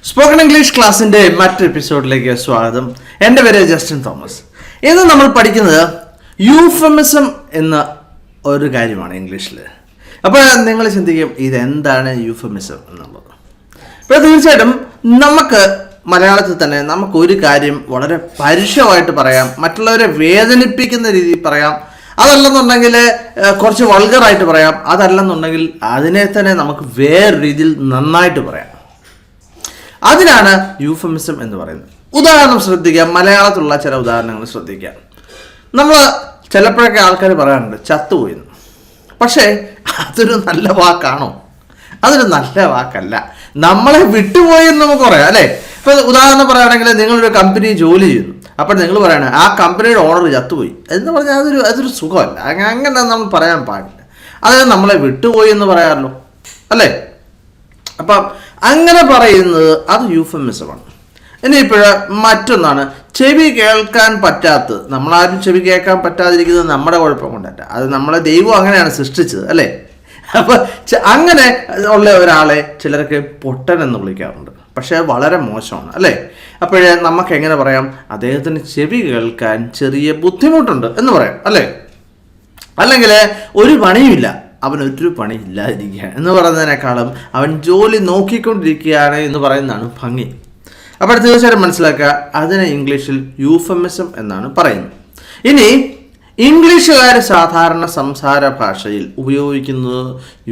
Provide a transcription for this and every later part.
Spoken English ക്ലാസ്സിൻ്റെ മറ്റൊരു എപ്പിസോഡിലേക്ക് സ്വാഗതം. എൻ്റെ പേര് ജസ്റ്റിൻ തോമസ്. ഇന്ന് നമ്മൾ പഠിക്കുന്നത് യൂഫമിസം എന്ന ഒരു കാര്യമാണ് ഇംഗ്ലീഷിൽ. അപ്പോൾ നിങ്ങൾ ചിന്തിക്കും ഇതെന്താണ് യൂഫമിസം എന്നുള്ളത്. അപ്പോൾ തീർച്ചയായിട്ടും നമുക്ക് മലയാളത്തിൽ തന്നെ നമുക്കൊരു കാര്യം വളരെ പരുഷമായിട്ട് പറയാം, മറ്റുള്ളവരെ വേദനിപ്പിക്കുന്ന രീതിയിൽ പറയാം, അതല്ലെന്നുണ്ടെങ്കിൽ കുറച്ച് വൾഗറായിട്ട് പറയാം, അതല്ലെന്നുണ്ടെങ്കിൽ അതിനെ തന്നെ നമുക്ക് വേറെ രീതിയിൽ നന്നായിട്ട് പറയാം. അതിനാണ് യൂഫമിസം എന്ന് പറയുന്നത്. ഉദാഹരണം ശ്രദ്ധിക്കുക, മലയാളത്തിലുള്ള ചില ഉദാഹരണങ്ങൾ ശ്രദ്ധിക്കുക. നമ്മൾ ചിലപ്പോഴൊക്കെ ആൾക്കാർ പറയാറുണ്ട് ചത്തുപോയിന്ന്. പക്ഷേ അതൊരു നല്ല വാക്കാണോ? അതൊരു നല്ല വാക്കല്ല. നമ്മളെ വിട്ടുപോയി എന്ന് നമുക്ക് പറയാം അല്ലേ. ഇപ്പോൾ ഉദാഹരണം പറയുകയാണെങ്കിൽ നിങ്ങളൊരു കമ്പനി ജോലി ചെയ്യുന്നു, അപ്പോൾ നിങ്ങൾ പറയണ ആ കമ്പനിയുടെ ഓണർ ചത്തുപോയി എന്ന് പറഞ്ഞാൽ അതൊരു സുഖമല്ല. അങ്ങനെ നമ്മൾ പറയാൻ പാടില്ല. അതായത് നമ്മളെ വിട്ടുപോയി എന്ന് പറയാമല്ലോ അല്ലേ. അപ്പം അങ്ങനെ പറയുന്നത് അത് യൂഫമിസമാണ്. ഇനിയിപ്പോൾ മറ്റൊന്നാണ് ചെവി കേൾക്കാൻ പറ്റാത്തത്. നമ്മളാരും ചെവി കേൾക്കാൻ പറ്റാതിരിക്കുന്നത് നമ്മുടെ കുഴപ്പം കൊണ്ടല്ല, അത് നമ്മളെ ദൈവം അങ്ങനെയാണ് സൃഷ്ടിച്ചത് അല്ലേ. അപ്പോൾ അങ്ങനെ ഉള്ള ഒരാളെ ചിലർക്ക് പൊട്ടൻ എന്ന് വിളിക്കാറുണ്ട്, പക്ഷേ വളരെ മോശമാണ് അല്ലേ. അപ്പോഴേ നമുക്ക് എങ്ങനെ പറയാം, അദ്ദേഹത്തിന് ചെവി കേൾക്കാൻ ചെറിയ ബുദ്ധിമുട്ടുണ്ട് എന്ന് പറയാം അല്ലേ. അല്ലെങ്കിൽ ഒരു പണിയുമില്ല, അവനൊരു പണി ഇല്ലാതിരിക്കുകയാണ് എന്ന് പറയുന്നതിനേക്കാളും അവൻ ജോലി നോക്കിക്കൊണ്ടിരിക്കുകയാണ് എന്ന് പറയുന്നതാണ് ഭംഗി. അപ്പോൾ തീർച്ചയായിട്ടും മനസ്സിലാക്കുക, അതിനെ ഇംഗ്ലീഷിൽ യൂഫമിസം എന്നാണ് പറയുന്നത്. ഇനി ഇംഗ്ലീഷുകാർ സാധാരണ സംസാര ഭാഷയിൽ ഉപയോഗിക്കുന്നത്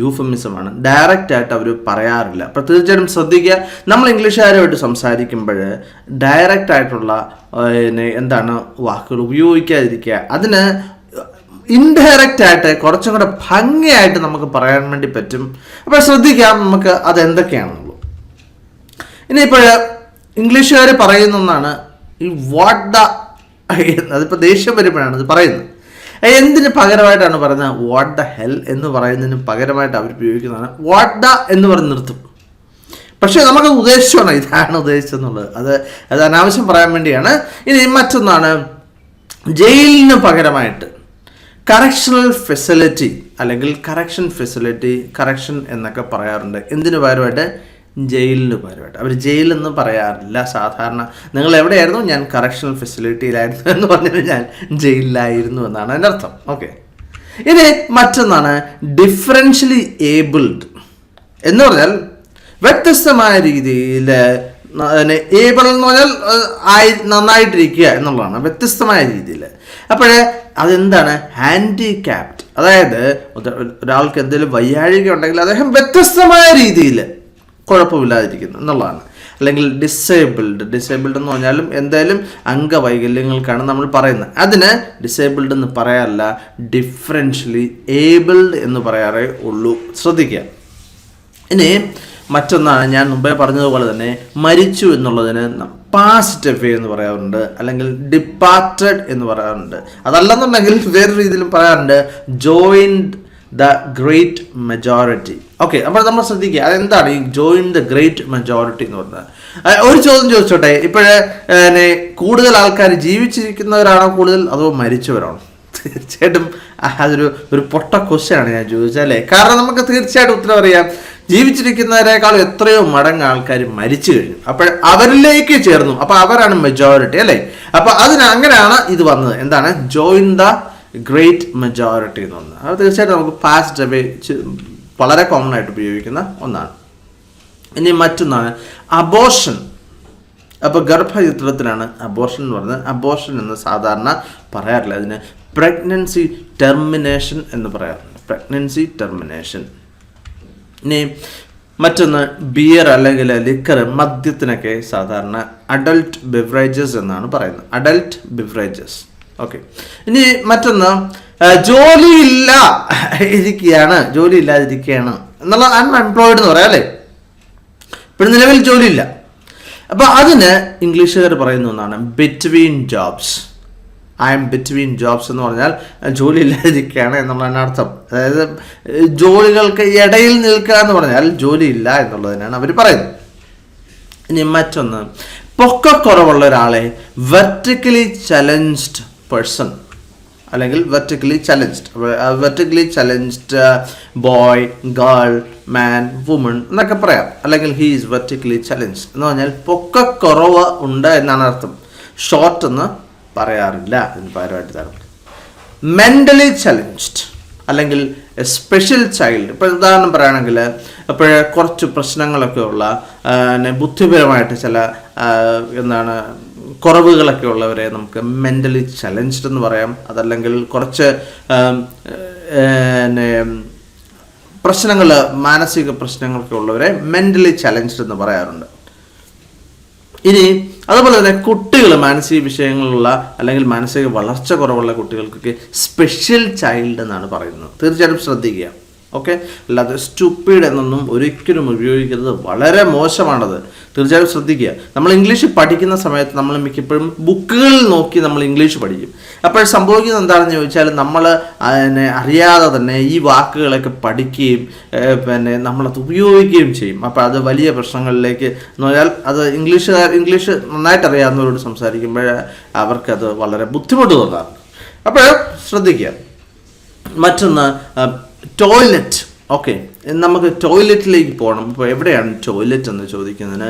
യൂഫമിസമാണ്. ഡയറക്റ്റായിട്ട് അവർ പറയാറില്ല. അപ്പോൾ തീർച്ചയായിട്ടും ശ്രദ്ധിക്കുക, നമ്മൾ ഇംഗ്ലീഷുകാരുമായിട്ട് സംസാരിക്കുമ്പോൾ ഡയറക്റ്റായിട്ടുള്ള എന്താണ് വാക്കുകൾ ഉപയോഗിക്കാതിരിക്കുക. അതിന് ഇൻഡയറക്റ്റ് ആയിട്ട് കുറച്ചും കൂടെ ഭംഗിയായിട്ട് നമുക്ക് പറയാൻ വേണ്ടി പറ്റും. അപ്പോൾ ശ്രദ്ധിക്കാം നമുക്ക് അതെന്തൊക്കെയാണെന്നുള്ളൂ. ഇനിയിപ്പോൾ ഇംഗ്ലീഷുകാർ പറയുന്ന ഒന്നാണ് ഈ വാട്ട് ദ, അതിപ്പോൾ ദേഷ്യം വരുമ്പോഴാണ് ഇത് പറയുന്നത്. എന്തിന് പകരമായിട്ടാണ് പറയുന്നത്? വാട്ട് ദ ഹെൽ എന്ന് പറയുന്നതിന് പകരമായിട്ട് അവർ ഉപയോഗിക്കുന്നതാണ് വാട്ട് ദ എന്ന് പറഞ്ഞ് നിർത്തും. പക്ഷേ നമുക്ക് ഉദ്ദേശിച്ചാണ് ഇതാണ് ഉദ്ദേശിച്ചെന്നുള്ളത്, അത് അനാവശ്യം പറയാൻ വേണ്ടിയാണ്. ഇനി മറ്റൊന്നാണ് ജയിലിന് പകരമായിട്ട് കറക്ഷണൽ ഫെസിലിറ്റി അല്ലെങ്കിൽ കറക്ഷൻ ഫെസിലിറ്റി, കറക്ഷൻ എന്നൊക്കെ പറയാറുണ്ട്. എന്തിനു പകരമായിട്ട്? ജയിലിന് പകരമായിട്ട്. അവർ ജയിലെന്ന് പറയാറില്ല സാധാരണ. നിങ്ങൾ എവിടെയായിരുന്നു? ഞാൻ കറക്ഷണൽ ഫെസിലിറ്റിയിലായിരുന്നു എന്ന് പറഞ്ഞാൽ ഞാൻ ജയിലിലായിരുന്നു എന്നാണ് അതിൻ്റെ അർത്ഥം. ഓക്കെ. ഇനി മറ്റൊന്നാണ് ഡിഫറൻഷ്യലി ഏബിൾഡ് എന്ന് പറഞ്ഞാൽ വ്യത്യസ്തമായ രീതിയിൽ. ഏബിൾ എന്ന് പറഞ്ഞാൽ നന്നായിട്ടിരിക്കുക എന്നുള്ളതാണ്, വ്യത്യസ്തമായ രീതിയിൽ. അപ്പോഴേ അതെന്താണ്? ഹാൻഡിക്യാപ്ഡ്, അതായത് ഒരാൾക്ക് എന്തെങ്കിലും വയ്യാഴിക ഉണ്ടെങ്കിൽ അദ്ദേഹം വ്യത്യസ്തമായ രീതിയിൽ കുഴപ്പമില്ലാതിരിക്കുന്നു എന്നുള്ളതാണ്. അല്ലെങ്കിൽ ഡിസേബിൾഡ് എന്ന് പറഞ്ഞാലും എന്തായാലും അംഗവൈകല്യങ്ങൾക്കാണ് നമ്മൾ പറയുന്നത്. അതിന് ഡിസേബിൾഡ് എന്ന് പറയാറില്ല, ഡിഫറൻഷ്യലി ഏബിൾഡ് എന്ന് പറയാറേ ഉള്ളൂ. ശ്രദ്ധിക്കുക. ഇനി മറ്റൊന്നാണ് ഞാൻ മുമ്പേ പറഞ്ഞതുപോലെ തന്നെ മരിച്ചു എന്നുള്ളതിന് പാസ്റ്റ് എഫ് എന്ന് പറയാറുണ്ട്, അല്ലെങ്കിൽ ഡിപ്പാർട്ടഡ് എന്ന് പറയാറുണ്ട്. അതല്ലെന്നുണ്ടെങ്കിൽ വേറെ രീതിയിലും പറയാറുണ്ട് joined the great majority. Okay. അപ്പോൾ നമ്മൾ ശ്രദ്ധിക്കുക അതെന്താണ് ഈ ജോയിൻ ദ ഗ്രേറ്റ് മെജോറിറ്റി എന്ന് പറഞ്ഞത്. ഒരു ചോദ്യം ചോദിച്ചോട്ടെ, ഇപ്പോഴേ കൂടുതൽ ആൾക്കാർ ജീവിച്ചിരിക്കുന്നവരാണോ കൂടുതൽ, അതോ മരിച്ചവരാണോ? തീർച്ചയായിട്ടും അതൊരു പൊട്ട ക്വസ്റ്റ്യനാണ് ഞാൻ ചോദിച്ചത് അല്ലേ. കാരണം നമുക്ക് തീർച്ചയായിട്ടും ഉത്തരം അറിയാം, ജീവിച്ചിരിക്കുന്നവരെക്കാളും എത്രയോ മടങ്ങ് ആൾക്കാർ മരിച്ചു കഴിഞ്ഞു. അപ്പോൾ അവരിലേക്ക് ചേർന്നു, അപ്പോൾ അവരാണ് മെജോറിറ്റി അല്ലേ. അപ്പോൾ അങ്ങനെയാണ് ഇത് വന്നത്. എന്താണ് ജോയിൻ ദ ഗ്രേറ്റ് മെജോറിറ്റി എന്ന് പറഞ്ഞത്. അത് തീർച്ചയായിട്ടും നമുക്ക് പാസ്റ്റ് അവേ വളരെ കോമൺ ആയിട്ട് ഉപയോഗിക്കുന്ന ഒന്നാണ്. ഇനി മറ്റൊന്നാണ് അബോർഷൻ. അപ്പോൾ ഗർഭചിത്രത്തിനാണ് അബോർഷൻ എന്ന് പറയുന്നത്. അബോർഷൻ എന്ന് സാധാരണ പറയാറില്ല, അതിന് പ്രഗ്നൻസി ടെർമിനേഷൻ എന്ന് പറയാറുണ്ട്. Pregnancy termination. ഇനി മറ്റൊന്ന് ബിയർ അല്ലെങ്കിൽ ലിക്കർ, മദ്യത്തിനൊക്കെ സാധാരണ അഡൽട്ട് ബിവറേജസ് എന്നാണ് പറയുന്നത്. Adult beverages. ഓക്കെ. ഇനി മറ്റൊന്ന് ജോലി ഇല്ലാതിരിക്കുകയാണ് എന്നുള്ള അൺഎംപ്ലോയിഡ് എന്ന് പറയാം അല്ലേ. ഇപ്പോഴും നിലവിൽ ജോലിയില്ല. അപ്പോൾ അതിന് ഇംഗ്ലീഷുകാർ പറയുന്ന ഒന്നാണ് between jobs. I M between jobs എന്ന് പറഞ്ഞാൽ ജോലി ഇല്ലാതിരിക്കുകയാണ് എന്നുള്ളതിന് അർത്ഥം. അതായത് ജോലികൾക്ക് ഇടയിൽ നിൽക്കുക എന്ന് പറഞ്ഞാൽ ജോലിയില്ല എന്നുള്ളതിനാണ് അവർ പറയുന്നത്. ഇനി മറ്റൊന്ന് പൊക്കക്കുറവുള്ള ഒരാളെ വെർട്ടിക്കലി ചലഞ്ച്ഡ് പേഴ്സൺ. അല്ലെങ്കിൽ vertically challenged. Vertically challenged boy, girl, man, woman എന്നൊക്കെ പറയാം. അല്ലെങ്കിൽ ഹീ ഈസ് വെർട്ടിക്കലി ചലഞ്ച്ഡ് എന്ന് പറഞ്ഞാൽ പൊക്കക്കുറവ് ഉണ്ട് എന്നാണ് അർത്ഥം. ഷോർട്ട് എന്ന് പറയാറില്ല, അതിന് പകരമായിട്ട് തരാം മെൻ്റലി ചലഞ്ച്ഡ് അല്ലെങ്കിൽ സ്പെഷ്യൽ ചൈൽഡ്. ഇപ്പോൾ ഉദാഹരണം പറയുകയാണെങ്കിൽ അപ്പോൾ കുറച്ച് പ്രശ്നങ്ങളൊക്കെ ഉള്ള ബുദ്ധിപരമായിട്ട് ചില കുറവുകളൊക്കെ ഉള്ളവരെ നമുക്ക് മെൻ്റലി ചലഞ്ച്ഡ് എന്ന് പറയാം. അതല്ലെങ്കിൽ കുറച്ച് മാനസിക പ്രശ്നങ്ങളൊക്കെ ഉള്ളവരെ മെൻ്റലി ചലഞ്ച്ഡ് എന്ന് പറയാറുണ്ട്. ഇനി അതുപോലെ തന്നെ കുട്ടികൾ മാനസിക വിഷയങ്ങളുള്ള അല്ലെങ്കിൽ മാനസിക വളർച്ച കുറവുള്ള കുട്ടികൾക്കൊക്കെ സ്പെഷ്യൽ ചൈൽഡ് എന്നാണ് പറയുന്നത്. തീർച്ചയായിട്ടും ശ്രദ്ധിക്കുക. ഓക്കെ, അല്ലാതെ സ്റ്റുപ്പിഡ് എന്നൊന്നും ഒരിക്കലും ഉപയോഗിക്കരുത്, വളരെ മോശമാണത്. തീർച്ചയായും ശ്രദ്ധിക്കുക. നമ്മൾ ഇംഗ്ലീഷ് പഠിക്കുന്ന സമയത്ത് നമ്മൾ മിക്കപ്പോഴും ബുക്കുകളിൽ നോക്കി നമ്മൾ ഇംഗ്ലീഷ് പഠിക്കും. അപ്പോൾ സംഭവിക്കുന്നത് എന്താണെന്ന് ചോദിച്ചാൽ നമ്മൾ അതിനെ അറിയാതെ തന്നെ ഈ വാക്കുകളൊക്കെ പഠിക്കുകയും നമ്മളത് ഉപയോഗിക്കുകയും ചെയ്യും. അപ്പോൾ അത് വലിയ പ്രശ്നങ്ങളിലേക്ക് എന്ന് പറഞ്ഞാൽ അത് ഇംഗ്ലീഷ് നന്നായിട്ട് അറിയാവുന്നവരോട് സംസാരിക്കുമ്പോൾ അവർക്കത് വളരെ ബുദ്ധിമുട്ട് തോന്നാറുണ്ട്. അപ്പോൾ ശ്രദ്ധിക്കുക. മറ്റൊന്ന് ടോയ്ലറ്റ്. ഓക്കെ, നമുക്ക് ടോയ്ലറ്റിലേക്ക് പോകണം. ഇപ്പോൾ എവിടെയാണ് ടോയ്ലറ്റ് എന്ന് ചോദിക്കുന്നതിന്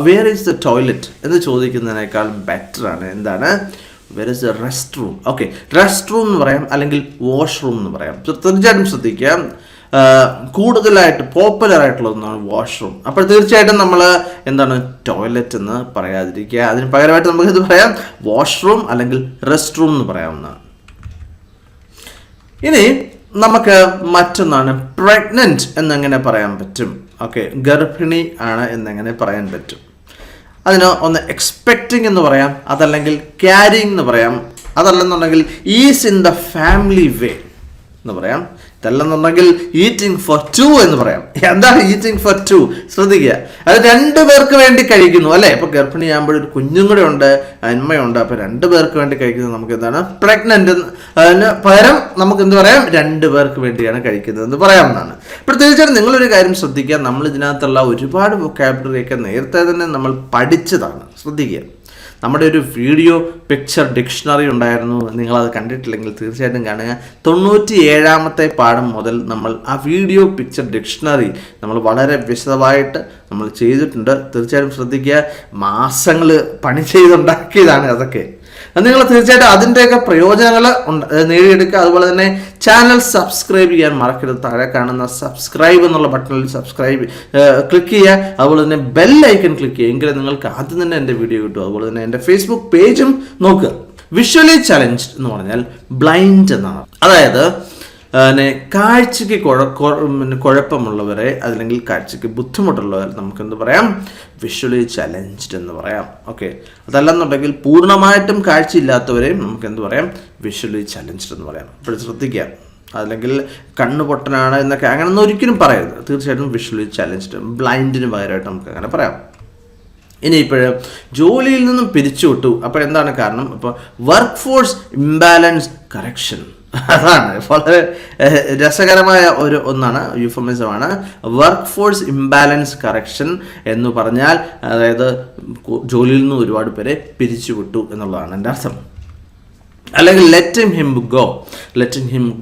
വേർ ഈസ് ദ ടോയ്ലറ്റ് എന്ന് ചോദിക്കുന്നതിനേക്കാൾ ബെറ്ററാണ് എന്താണ് where is the rest room. Okay, rest room എന്ന് പറയാം, അല്ലെങ്കിൽ വാഷ്റൂം എന്ന് പറയാം. തീർച്ചയായിട്ടും ശ്രദ്ധിക്കുക, കൂടുതലായിട്ട് പോപ്പുലർ ഒന്നാണ് വാഷ്റൂം. അപ്പോൾ തീർച്ചയായിട്ടും നമ്മൾ ടോയ്ലറ്റ് എന്ന് പറയാതിരിക്കുക. അതിന് പകരമായിട്ട് നമുക്കിത് പറയാം വാഷ്റൂം അല്ലെങ്കിൽ റെസ്റ്റ് റൂം എന്ന് പറയാവുന്നതാണ്. ഇനി നമുക്ക് മറ്റൊന്നാണ് പ്രഗ്നൻറ്റ് എന്നെങ്ങനെ പറയാൻ പറ്റും. ഓക്കെ, ഗർഭിണി ആണ് എന്നെങ്ങനെ പറയാൻ പറ്റും. അതിന് ഒന്ന് എക്സ്പെക്റ്റിംഗ് എന്ന് പറയാം, അതല്ലെങ്കിൽ ക്യാരിങ് എന്ന് പറയാം, അതല്ലെന്നുണ്ടെങ്കിൽ ഈസ് ഇൻ ദ ഫാമിലി വേ എന്ന് പറയാം, ഇതല്ലെന്നുണ്ടെങ്കിൽ ഈറ്റിംഗ് ഫോർ ടു എന്ന് പറയാം. എന്താണ് ഈറ്റിംഗ് ഫോർ ടു? ശ്രദ്ധിക്കുക, അത് 2 പേർക്ക് വേണ്ടി കഴിക്കുന്നു അല്ലേ. ഇപ്പോൾ ഗർഭിണിയാകുമ്പോൾ ഒരു കുഞ്ഞും കൂടെ ഉണ്ട്, അന്മയുണ്ട്. അപ്പോൾ 2 പേർക്ക് വേണ്ടി കഴിക്കുന്നത് നമുക്ക് എന്താണ് പ്രഗ്നന്റ്. അതിന് പകരം നമുക്ക് എന്ത് പറയാം, 2 പേർക്ക് വേണ്ടിയാണ് കഴിക്കുന്നത് എന്ന് പറയാവുന്നതാണ്. അപ്പോൾ തീർച്ചയായിട്ടും നിങ്ങളൊരു കാര്യം ശ്രദ്ധിക്കുക, നമ്മൾ ഇതിനകത്തുള്ള ഒരുപാട് വൊക്കാബുലറിയൊക്കെ നേരത്തെ തന്നെ നമ്മൾ പഠിച്ചതാണ്. ശ്രദ്ധിക്കുക, നമ്മുടെ ഒരു വീഡിയോ പിക്ചർ ഡിക്ഷണറി ഉണ്ടായിരുന്നു. നിങ്ങളത് കണ്ടിട്ടില്ലെങ്കിൽ തീർച്ചയായിട്ടും കാണുക. 97ാമത്തെ പാഠം മുതൽ നമ്മൾ ആ വീഡിയോ പിക്ചർ ഡിക്ഷണറി നമ്മൾ വളരെ വിശദമായിട്ട് നമ്മൾ ചെയ്തിട്ടുണ്ട്. തീർച്ചയായിട്ടും ശ്രദ്ധിക്കുക, മാസങ്ങൾ പണി ചെയ്തുണ്ടാക്കിയതാണ് അതൊക്കെ. നിങ്ങൾ തീർച്ചയായിട്ടും അതിൻ്റെയൊക്കെ പ്രയോജനങ്ങൾ നേടിയെടുക്കുക. അതുപോലെ തന്നെ ചാനൽ സബ്സ്ക്രൈബ് ചെയ്യാൻ മറക്കരുത്. താഴെ കാണുന്ന സബ്സ്ക്രൈബ് എന്നുള്ള ബട്ടണിൽ ക്ലിക്ക് ചെയ്യുക. അതുപോലെ തന്നെ ബെൽ ഐക്കൺ ക്ലിക്ക് ചെയ്യുക. എങ്കിലും നിങ്ങൾക്ക് ആദ്യം തന്നെ എൻ്റെ വീഡിയോ കിട്ടും. അതുപോലെ തന്നെ എൻ്റെ ഫേസ്ബുക്ക് പേജും നോക്കുക. വിഷ്വലി ചലഞ്ച്ഡ് എന്ന് പറഞ്ഞാൽ ബ്ലൈൻഡ് എന്നാണ്. അതായത് കാഴ്ചയ്ക്ക് കുഴപ്പമുള്ളവരെ അല്ലെങ്കിൽ കാഴ്ചയ്ക്ക് ബുദ്ധിമുട്ടുള്ളവരെ നമുക്കെന്ത് പറയാം, വിഷ്വലി ചലഞ്ച്ഡ് എന്ന് പറയാം. ഓക്കെ, അതല്ലെന്നുണ്ടെങ്കിൽ പൂർണ്ണമായിട്ടും കാഴ്ചയില്ലാത്തവരെയും നമുക്കെന്ത് പറയാം, വിഷ്വലി ചലഞ്ച്ഡ് എന്ന് പറയാം. അപ്പോൾ ശ്രദ്ധിക്കുക, അല്ലെങ്കിൽ കണ്ണ് പൊട്ടനാണ് എന്നൊക്കെ അങ്ങനെയൊന്നും ഒരിക്കലും പറയരുത്. തീർച്ചയായിട്ടും വിഷ്വലി ചലഞ്ച്ഡ്, ബ്ലൈൻഡിന് പകരമായിട്ട് നമുക്ക് അങ്ങനെ പറയാം. ഇനിയിപ്പോൾ ജോലിയിൽ നിന്നും പിരിച്ചുവിട്ടു. അപ്പോൾ എന്താണ് കാരണം? ഇപ്പോൾ വർക്ക് ഫോഴ്സ് ഇംബാലൻസ് കറക്ഷൻ. അതാണ് വളരെ രസകരമായ ഒന്നാണ്, യൂഫമിസമാണ്. വർക്ക് ഫോഴ്സ് ഇംബാലൻസ് കറക്ഷൻ എന്ന് പറഞ്ഞാൽ അതായത് ജോലിയിൽ നിന്ന് ഒരുപാട് പേരെ പിരിച്ചുവിട്ടു എന്നുള്ളതാണ് എൻ്റെ അർത്ഥം. അല്ലെങ്കിൽ ലെറ്റിംഗ് ഹിം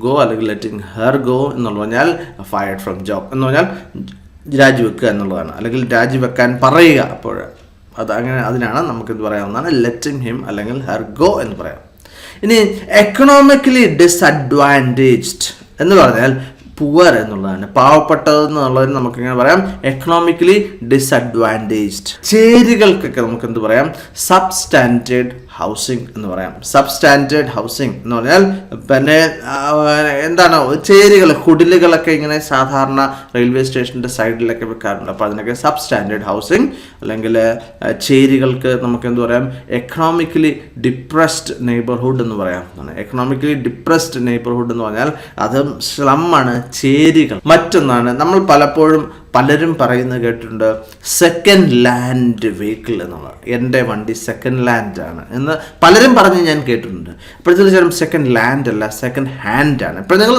ഗോ അല്ലെങ്കിൽ ലെറ്റിംഗ് ഹെർ ഗോ എന്നുള്ള പറഞ്ഞാൽ ഫയർഡ് ഫ്രം ജോബ് എന്ന് പറഞ്ഞാൽ രാജിവെക്കുക എന്നുള്ളതാണ്. അല്ലെങ്കിൽ രാജിവെക്കാൻ പറയുക. അപ്പോൾ അതിനാണ് നമുക്കിത് പറയാവുന്നതാണ് ലെറ്റിംഗ് ഹിം അല്ലെങ്കിൽ ഹെർ ഗോ എന്ന് പറയാം. ഇനി എക്കണോമിക്കലി ഡിസഡ്വാൻറ്റേജ്ഡ് എന്ന് പറഞ്ഞാൽ പുവർ എന്നുള്ളതാണ്. പാവപ്പെട്ടത് എന്നുള്ളതിന് നമുക്കിങ്ങനെ പറയാം എക്കണോമിക്കലി ഡിസഡ്വാൻറ്റേജ്ഡ്. ചേരികൾക്കൊക്കെ നമുക്കെന്ത് പറയാം, സബ്സ്റ്റാൻഡേർഡ് ഹൗസിംഗ് എന്ന് പറയാം. സബ്സ്റ്റാൻഡേർഡ് ഹൗസിംഗ് എന്ന് പറഞ്ഞാൽ പിന്നെ എന്താണ്, ചേരികൾ കുടിലുകളൊക്കെ ഇങ്ങനെ സാധാരണ റെയിൽവേ സ്റ്റേഷൻ്റെ സൈഡിലൊക്കെ വെക്കാറുണ്ട്. അപ്പോൾ അതിനൊക്കെ സബ്സ്റ്റാൻഡേർഡ് ഹൗസിംഗ്. അല്ലെങ്കിൽ ചേരികൾക്ക് നമുക്കെന്ത് പറയാം, എക്കണോമിക്കലി ഡിപ്രസ്ഡ് നെയ്ബർഹുഡ് എന്ന് പറയാം. എക്കണോമിക്കലി ഡിപ്രസ്ഡ് നെയ്ബർഹുഡ് എന്ന് പറഞ്ഞാൽ അതും സ്ലമ്മാണ്, ചേരികൾ. മറ്റൊന്നാണ് നമ്മൾ പലരും പറയുന്നത് കേട്ടിട്ടുണ്ട്, സെക്കൻഡ് ലാൻഡ് വെഹിക്കിൾ എന്നുള്ളത്. എൻ്റെ വണ്ടി സെക്കൻഡ് ലാൻഡ് ആണ് എന്ന് പലരും പറഞ്ഞ് ഞാൻ കേട്ടിട്ടുണ്ട്. അപ്പോൾ തീർച്ചയായും സെക്കൻഡ് ലാൻഡ് അല്ല, സെക്കൻഡ് ഹാൻഡ് ആണ്. ഇപ്പോൾ നിങ്ങൾ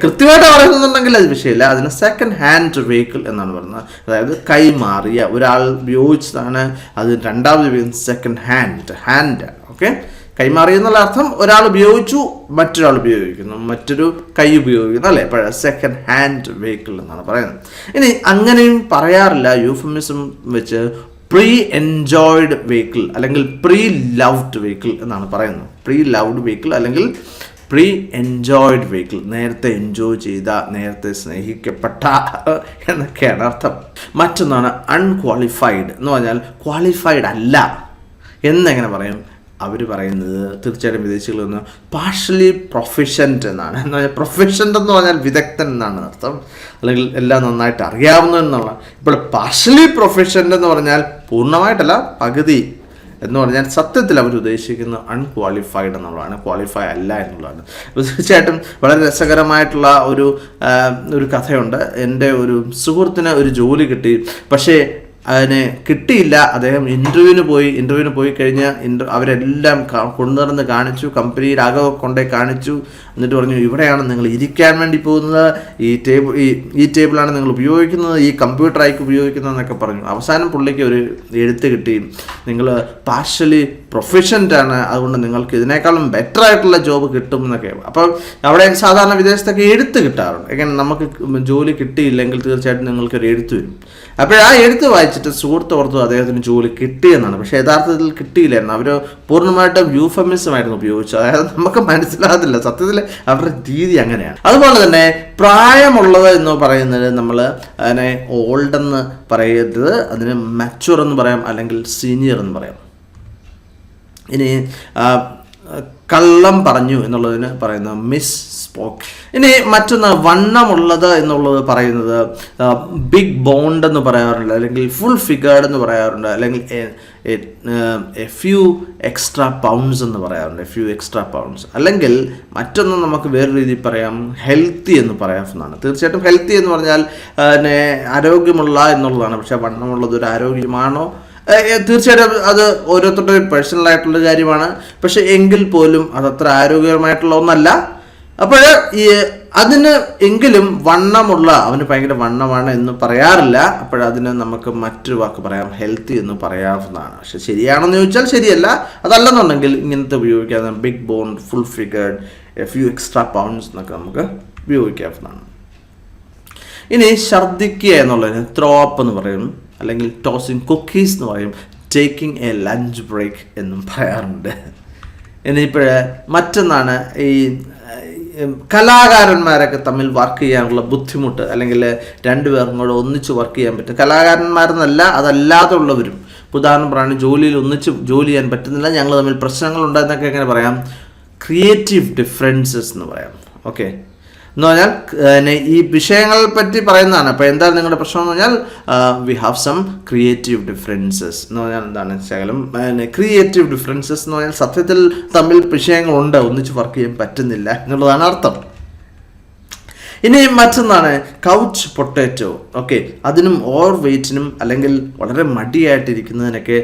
കൃത്യമായിട്ട് പറയുന്നുണ്ടെങ്കിൽ അത് വിഷയമില്ല. അതിന് സെക്കൻഡ് ഹാൻഡ് വെഹിക്കിൾ എന്നാണ് പറയുന്നത്. അതായത് കൈമാറിയ ഒരാൾ ഉപയോഗിച്ചതാണ്, അത് രണ്ടാമത് സെക്കൻഡ് ഹാൻഡ്. ഓക്കെ, കൈമാറി എന്നുള്ള അർത്ഥം ഒരാൾ ഉപയോഗിച്ചു, മറ്റൊരാൾ ഉപയോഗിക്കുന്നു, മറ്റൊരു കൈ ഉപയോഗിക്കുന്നു, അല്ലേ? അപ്പോൾ സെക്കൻഡ് ഹാൻഡ് വെഹിക്കിൾ എന്നാണ് പറയുന്നത്. ഇനി അങ്ങനെയും പറയാറില്ല യൂഫമിസം വെച്ച് പ്രീ എൻജോയ്ഡ് വെഹിക്കിൾ അല്ലെങ്കിൽ പ്രീ ലവ്ഡ് വെഹിക്കിൾ എന്നാണ് പറയുന്നത്. പ്രീ ലവ്ഡ് വെഹിക്കിൾ അല്ലെങ്കിൽ പ്രീ എൻജോയ്ഡ് വെഹിക്കിൾ, നേരത്തെ എൻജോയ് ചെയ്ത, നേരത്തെ സ്നേഹിക്കപ്പെട്ട എന്നൊക്കെയാണ് അർത്ഥം. മറ്റൊന്നാണ് അൺക്വാളിഫൈഡ് എന്ന് പറഞ്ഞാൽ ക്വാളിഫൈഡ് അല്ല എന്നെങ്ങനെ പറയും? അവർ പറയുന്നത് തീർച്ചയായിട്ടും വിദേശികളിൽ നിന്ന് പാർഷ്യലി പ്രൊഫിഷ്യൻ്റ് എന്നാണ്. എന്ന് പറഞ്ഞാൽ പ്രൊഫിഷ്യൻ്റ് എന്ന് പറഞ്ഞാൽ വിദഗ്ധൻ എന്നാണ് അർത്ഥം, അല്ലെങ്കിൽ എല്ലാം നന്നായിട്ട് അറിയാവുന്ന എന്നുള്ള. ഇപ്പോൾ പാർഷ്യലി പ്രൊഫിഷ്യൻ്റ് എന്ന് പറഞ്ഞാൽ പൂർണ്ണമായിട്ടല്ല, പകുതി എന്ന് പറഞ്ഞാൽ സത്യത്തിൽ അവർ ഉദ്ദേശിക്കുന്നത് അൺക്വാളിഫൈഡ് എന്നുള്ളതാണ്, ക്വാളിഫൈ അല്ല എന്നുള്ളതാണ്. തീർച്ചയായിട്ടും വളരെ രസകരമായിട്ടുള്ള ഒരു കഥയുണ്ട്. എൻ്റെ ഒരു സുഹൃത്തിന് ഒരു ജോലി കിട്ടി, പക്ഷേ അതിന് കിട്ടിയില്ല. അദ്ദേഹം ഇൻ്റർവ്യൂവിന് പോയി കഴിഞ്ഞ് അവരെല്ലാം കൊണ്ടുനടന്ന് കാണിച്ചു, കമ്പനിയിലാകെ കൊണ്ടുപോയി കാണിച്ചു. എന്നിട്ട് പറഞ്ഞു, ഇവിടെയാണ് നിങ്ങൾ ഇരിക്കാൻ വേണ്ടി പോകുന്നത്, ഈ ടേബിളാണ് നിങ്ങൾ ഉപയോഗിക്കുന്നത്, ഈ കമ്പ്യൂട്ടറായിക്ക് ഉപയോഗിക്കുന്നത് എന്നൊക്കെ പറഞ്ഞു. അവസാനം പുള്ളിക്ക് ഒരു എഴുത്ത് കിട്ടി, നിങ്ങൾ പാർഷ്യലി പ്രൊഫഷൻ്റ് ആണ്, അതുകൊണ്ട് നിങ്ങൾക്ക് ഇതിനേക്കാളും ബെറ്റർ ആയിട്ടുള്ള ജോബ് കിട്ടും എന്നൊക്കെ. അപ്പം അവിടെ സാധാരണ വിദേശത്തൊക്കെ എഴുത്ത് കിട്ടാറുണ്ട്. എങ്ങനെ നമുക്ക് ജോലി കിട്ടിയില്ലെങ്കിൽ തീർച്ചയായിട്ടും നിങ്ങൾക്കൊരു എഴുത്ത് വരും. അപ്പോൾ ആ എഴുത്ത് വായിച്ചിട്ട് സുഹൃത്ത് ഓർത്തു അദ്ദേഹത്തിന് ജോലി കിട്ടിയെന്നാണ്. പക്ഷേ യഥാർത്ഥത്തിൽ കിട്ടിയില്ലായിരുന്നു. അവർ പൂർണ്ണമായിട്ടും യൂഫമിസമായിരുന്നു ഉപയോഗിച്ചത്. അതായത് നമുക്ക് മനസ്സിലാകത്തില്ല, സത്യത്തിൽ അവരുടെ രീതി അങ്ങനെയാണ്. അതുപോലെ തന്നെ പ്രായമുള്ളത് എന്ന് പറയുന്നത് നമ്മൾ അതിനെ ഓൾഡ് എന്ന് പറയരുത്, അതിന് മാച്വർ എന്ന് പറയാം, അല്ലെങ്കിൽ സീനിയർ എന്ന് പറയാം. ഇനി കള്ളം പറഞ്ഞു എന്നുള്ളതിന് പറയുന്നത് മിസ് സ്പോക്ക്. ഇനി മറ്റൊന്ന് വണ്ണമുള്ളത് എന്നുള്ളത് പറയുന്നത് ബിഗ് ബോണ്ട് എന്ന് പറയാറുണ്ട്, അല്ലെങ്കിൽ ഫുൾ ഫിഗേർഡ് എന്ന് പറയാറുണ്ട്, അല്ലെങ്കിൽ എ ഫ്യൂ എക്സ്ട്രാ പൗണ്ട്സ് എന്ന് പറയാറുണ്ട്, അല്ലെങ്കിൽ മറ്റൊന്ന് നമുക്ക് വേറെ രീതിയിൽ പറയാം ഹെൽത്തി എന്ന് പറയാവുന്നതാണ്. തീർച്ചയായിട്ടും ഹെൽത്തി എന്ന് പറഞ്ഞാൽ ആരോഗ്യമുള്ള എന്നുള്ളതാണ്. പക്ഷേ വണ്ണമുള്ളത് ഒരു ആരോഗ്യമാണോ? തീർച്ചയായിട്ടും അത് ഓരോരുത്തരുടെ പേഴ്സണലായിട്ടുള്ള കാര്യമാണ്. പക്ഷെ എങ്കിൽ പോലും അതത്ര ആരോഗ്യകരമായിട്ടുള്ള ഒന്നല്ല. അപ്പോൾ അതിന് എങ്കിലും വണ്ണമുള്ള, അവന് ഭയങ്കര വണ്ണമാണ് എന്ന് പറയാറില്ല. അപ്പോഴതിന് നമുക്ക് മറ്റൊരു വാക്ക് പറയാം, ഹെൽത്തി എന്ന് പറയാവുന്നതാണ്. പക്ഷെ ശരിയാണെന്ന് ചോദിച്ചാൽ ശരിയല്ല. അതല്ലെന്നുണ്ടെങ്കിൽ ഇങ്ങനത്തെ ഉപയോഗിക്കാവുന്ന big bone, full figured, a few extra pounds എന്നൊക്കെ നമുക്ക് ഉപയോഗിക്കാവുന്നതാണ്. ഇനി ഛർദ്ദിക്കുക എന്നുള്ളതിന് ത്രോ അപ്പ് എന്ന് പറയും, അല്ലെങ്കിൽ ടോസിങ് കുക്കീസ് എന്ന് പറയും, ടേക്കിംഗ് എ ലഞ്ച് ബ്രേക്ക് എന്നും പറയാറുണ്ട്. ഇനിയിപ്പോൾ മറ്റൊന്നാണ് ഈ കലാകാരന്മാരൊക്കെ തമ്മിൽ വർക്ക് ചെയ്യാനുള്ള ബുദ്ധിമുട്ട്, അല്ലെങ്കിൽ രണ്ടുപേർക്കും കൂടെ ഒന്നിച്ച് വർക്ക് ചെയ്യാൻ പറ്റും. കലാകാരന്മാരെന്നല്ല, അതല്ലാതുള്ളവരും. ഉദാഹരണം പറയുകയാണെങ്കിൽ ജോലിയിൽ ഒന്നിച്ച് ജോലി ചെയ്യാൻ പറ്റുന്നില്ല, ഞങ്ങൾ തമ്മിൽ പ്രശ്നങ്ങളുണ്ടെന്നൊക്കെ എങ്ങനെ പറയാം? ക്രിയേറ്റീവ് ഡിഫറൻസസ് എന്ന് പറയാം. ഓക്കെ, എന്ന് പറഞ്ഞാൽ ഈ വിഷയങ്ങളെ പറ്റി പറയുന്നതാണ്. അപ്പോൾ എന്താണ് നിങ്ങളുടെ പ്രശ്നം എന്ന് പറഞ്ഞാൽ we have some creative differences എന്ന് പറഞ്ഞാൽ എന്താണ്? ശകലം ക്രിയേറ്റീവ് ഡിഫറൻസസ് എന്ന് പറഞ്ഞാൽ സത്യത്തിൽ തമ്മിൽ വിഷയങ്ങളുണ്ട്, ഒന്നിച്ച് വർക്ക് ചെയ്യാൻ പറ്റുന്നില്ല എന്നുള്ളതാണ് അർത്ഥം. ഇനി മറ്റൊന്നാണ് കൗച്ച് പൊട്ടാറ്റോ. ഓക്കെ, അതിനും ഓവർ വെയ്റ്റിനും അല്ലെങ്കിൽ വളരെ മടിയായിട്ടിരിക്കുന്നതിനൊക്കെ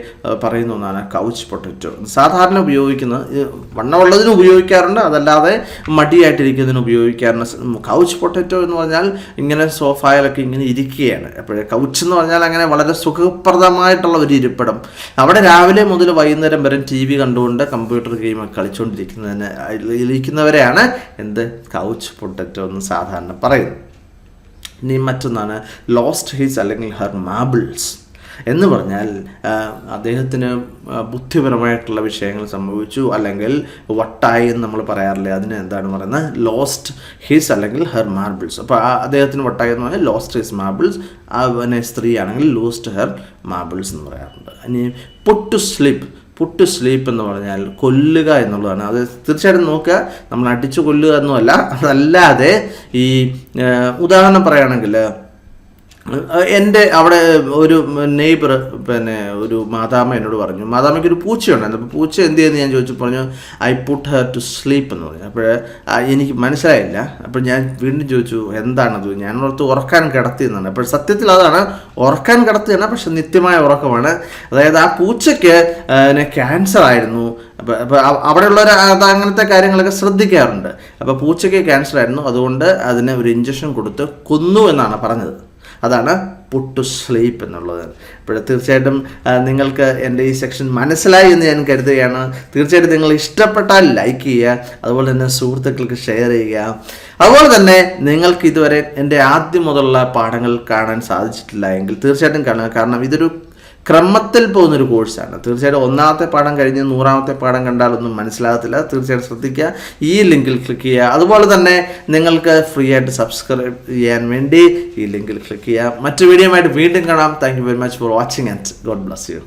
പറയുന്ന ഒന്നാണ് കൗച്ച് പൊട്ടാറ്റോ. സാധാരണ ഉപയോഗിക്കുന്നത് വണ്ണമുള്ളതിന് ഉപയോഗിക്കാറുണ്ട്, അതല്ലാതെ മടിയായിട്ടിരിക്കുന്നതിന് ഉപയോഗിക്കാറുണ്ട്. കൗച്ച് പൊട്ടാറ്റോ എന്ന് പറഞ്ഞാൽ ഇങ്ങനെ സോഫായിലൊക്കെ ഇങ്ങനെ ഇരിക്കുകയാണ്. അപ്പോൾ കൗച്ച് എന്ന് പറഞ്ഞാൽ അങ്ങനെ വളരെ സുഖപ്രദമായിട്ടുള്ള ഒരു ഇരിപ്പിടം. അവിടെ രാവിലെ മുതൽ വൈകുന്നേരം വരെ TV കണ്ടുകൊണ്ട് കമ്പ്യൂട്ടർ ഗെയിമൊക്കെ ഇരിക്കുന്നവരെയാണ് എന്ത് കൗച്ച് പൊട്ടാറ്റോ എന്ന് സാധാരണ പറയുന്നു. ഇനി മറ്റൊന്നാണ് ലോസ്റ്റ് ഹിസ് അല്ലെങ്കിൽ ഹെർ മാബിൾസ് എന്ന് പറഞ്ഞാൽ അദ്ദേഹത്തിന് ബുദ്ധിപരമായിട്ടുള്ള വിഷയങ്ങൾ സംഭവിച്ചു, അല്ലെങ്കിൽ വട്ടായി എന്ന് നമ്മൾ പറയാറില്ലേ, അതിന് എന്താണ് പറയുന്നത്? ലോസ്റ്റ് ഹിസ് അല്ലെങ്കിൽ ഹെർ മാർബിൾസ്. അപ്പോൾ അദ്ദേഹത്തിന് വട്ടായി എന്ന് പറഞ്ഞാൽ ലോസ്റ്റ് ഹിസ് മാർബിൾസ്, അവനെ സ്ത്രീ ആണെങ്കിൽ ലോസ്റ്റ് ഹെർ മാർബിൾസ് എന്ന് പറയാറുണ്ട്. ഇനി പുട്ട് ടു സ്ലീപ്പ് എന്ന് പറഞ്ഞാൽ കൊല്ലുക എന്നുള്ളതാണ്. അത് തീർച്ചയായിട്ടും നോക്കുക, നമ്മൾ അടിച്ചു കൊല്ലുക എന്നല്ല, അതല്ലാതെ ഈ ഉദാഹരണം പറയുകയാണെങ്കിൽ എൻ്റെ അവിടെ ഒരു നെയ്ബർ ഒരു മാതാമ്മ എന്നോട് പറഞ്ഞു, മാതാമ്മയ്ക്ക് ഒരു പൂച്ചയുണ്ടായിരുന്നു. അപ്പോൾ പൂച്ച എന്ത് ചെയ്യുന്നു ഞാൻ ചോദിച്ചു, പറഞ്ഞു I put her to sleep എന്ന് പറഞ്ഞു. അപ്പോൾ എനിക്ക് മനസ്സിലായില്ല. അപ്പോൾ ഞാൻ വീണ്ടും ചോദിച്ചു എന്താണത്? ഞാൻ ഓർത്ത് ഉറക്കാൻ കിടത്തി എന്നാണ്. അപ്പോൾ സത്യത്തിൽ അതാണ്, ഉറക്കാൻ കിടത്തിയാണ്, പക്ഷെ നിത്യമായ ഉറക്കമാണ്. അതായത് ആ പൂച്ചയ്ക്ക് ക്യാൻസർ ആയിരുന്നു. അപ്പോൾ അവിടെയുള്ളവർ അത് അങ്ങനത്തെ കാര്യങ്ങളൊക്കെ ശ്രദ്ധിക്കാറുണ്ട്. അപ്പോൾ പൂച്ചയ്ക്ക് ക്യാൻസർ ആയിരുന്നു, അതുകൊണ്ട് അതിന് ഒരു ഇഞ്ചക്ഷൻ കൊടുത്ത് കൊന്നു എന്നാണ് പറഞ്ഞത്. അതാണ് പുട്ട് ടു സ്ലീപ്പ് എന്നുള്ളത്. അപ്പോൾ തീർച്ചയായിട്ടും നിങ്ങൾക്ക് എൻ്റെ ഈ സെക്ഷൻ മനസ്സിലായി എന്ന് ഞാൻ കരുതുകയാണ്. തീർച്ചയായിട്ടും നിങ്ങൾ ഇഷ്ടപ്പെട്ടാൽ ലൈക്ക് ചെയ്യുക, അതുപോലെ തന്നെ സുഹൃത്തുക്കൾക്ക് ഷെയർ ചെയ്യുക. അതുപോലെ തന്നെ നിങ്ങൾക്ക് ഇതുവരെ എൻ്റെ ആദ്യം മുതലുള്ള പാഠങ്ങൾ കാണാൻ സാധിച്ചിട്ടില്ല എങ്കിൽ തീർച്ചയായിട്ടും കാണുക. കാരണം ഇതൊരു ക്രമത്തിൽ പോകുന്നൊരു കോഴ്സാണ്. തീർച്ചയായിട്ടും 1ാമത്തെ പാഠം കഴിഞ്ഞ് 100ാമത്തെ പാഠം കണ്ടാലൊന്നും മനസ്സിലാകത്തില്ല. തീർച്ചയായിട്ടും ശ്രദ്ധിക്കുക, ഈ ലിങ്കിൽ ക്ലിക്ക് ചെയ്യുക. അതുപോലെ തന്നെ നിങ്ങൾക്ക് ഫ്രീ ആയിട്ട് സബ്സ്ക്രൈബ് ചെയ്യാൻ വേണ്ടി ഈ ലിങ്കിൽ ക്ലിക്ക് ചെയ്യുക. മറ്റു വീഡിയോ ആയിട്ട് വീണ്ടും കാണാം. Thank you very much for watching and God bless you.